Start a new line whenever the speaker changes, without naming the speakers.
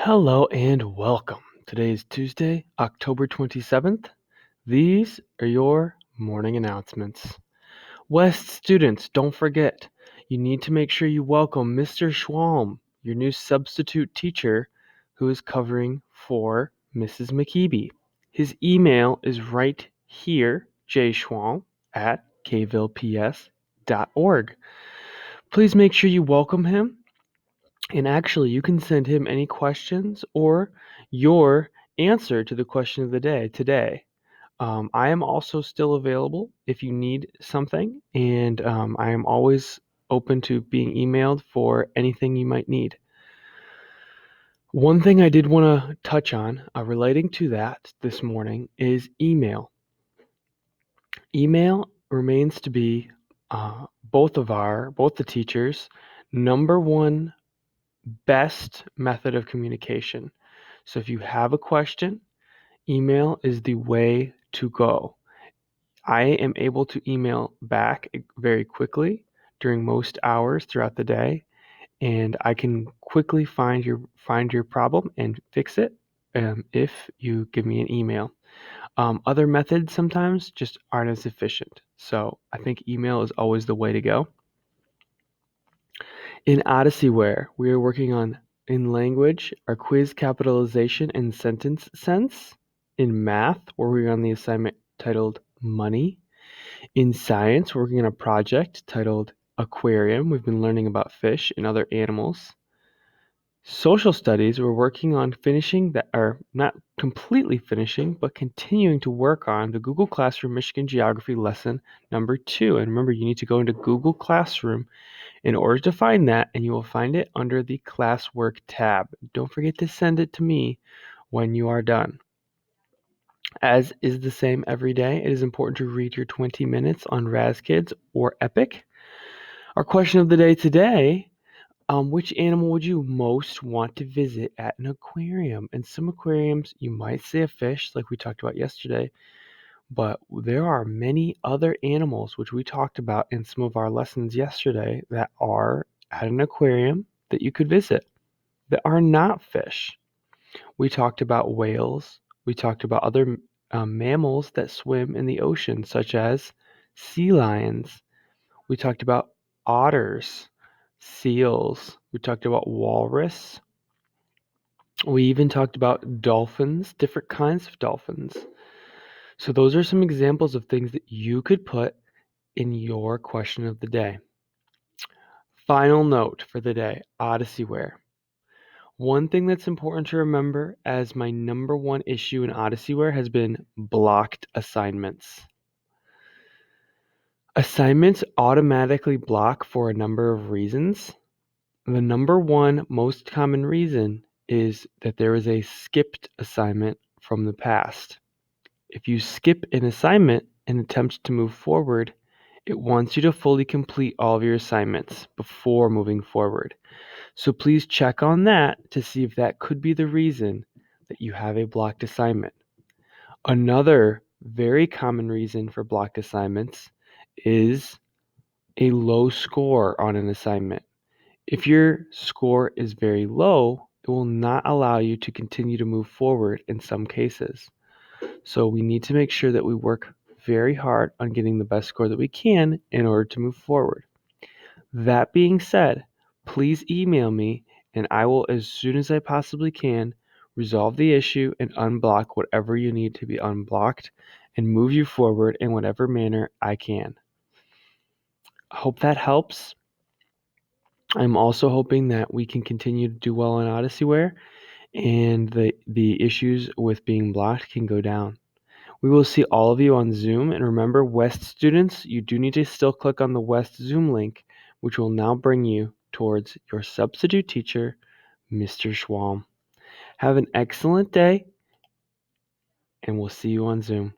Hello and welcome. Today is Tuesday, October 27th. These are your morning announcements. West students, don't forget, you need to make sure you welcome Mr. Schwalm, your new substitute teacher who is covering for Mrs. McKeeby. His email is right here, jschwalm at kvilleps.org. Please make sure you welcome him. And actually, you can send him any questions or your answer to the question of the day today. I am also still available if you need something, and I am always open to being emailed for anything you might need. One thing I did want to touch on relating to that this morning is email. Email remains to be both the teachers' number one best method of communication. So if you have a question, email is the way to go. I am able to email back very quickly during most hours throughout the day, and I can quickly find your problem and fix it if you give me an email. Other methods sometimes just aren't as efficient, so I think email is always the way to go. In Odysseyware, we are working on in language, our quiz capitalization and sentence sense. In math, we're working on the assignment titled Money. In science, we're working on a project titled Aquarium. We've been learning about fish and other animals. Social studies, we're working on finishing that, or not completely finishing, but continuing to work on the Google Classroom Michigan Geography lesson number 2. And remember, you need to go into Google Classroom in order to find that, and you will find it under the classwork tab. Don't forget to send it to me when you are done. As is the same every day, it is important to read your 20 minutes on RazKids or Epic. Our question of the day today, which animal would you most want to visit at an aquarium? And some aquariums, you might say a fish, like we talked about yesterday, but there are many other animals, which we talked about in some of our lessons yesterday, that are at an aquarium that you could visit that are not fish. We talked about whales. We talked about other mammals that swim in the ocean, such as sea lions. We talked about otters, seals. We talked about walrus. We even talked about dolphins, different kinds of dolphins. So those are some examples of things that you could put in your question of the day. Final note for the day, Odysseyware. One thing that's important to remember as my number one issue in Odysseyware has been blocked assignments. Assignments automatically block for a number of reasons. The number one most common reason is that there is a skipped assignment from the past. If you skip an assignment and attempt to move forward, it wants you to fully complete all of your assignments before moving forward. So please check on that to see if that could be the reason that you have a blocked assignment. Another very common reason for blocked assignments is a low score on an assignment. If your score is very low, it will not allow you to continue to move forward in some cases. So we need to make sure that we work very hard on getting the best score that we can in order to move forward. That being said, please email me and I will, as soon as I possibly can, resolve the issue and unblock whatever you need to be unblocked and move you forward in whatever manner I can. I hope that helps. I'm also hoping that we can continue to do well in Odysseyware and the issues with being blocked can go down. We will see all of you on Zoom. And remember, West students, you do need to still click on the West Zoom link, which will now bring you towards your substitute teacher, Mr. Schwalm. Have an excellent day, and we'll see you on Zoom.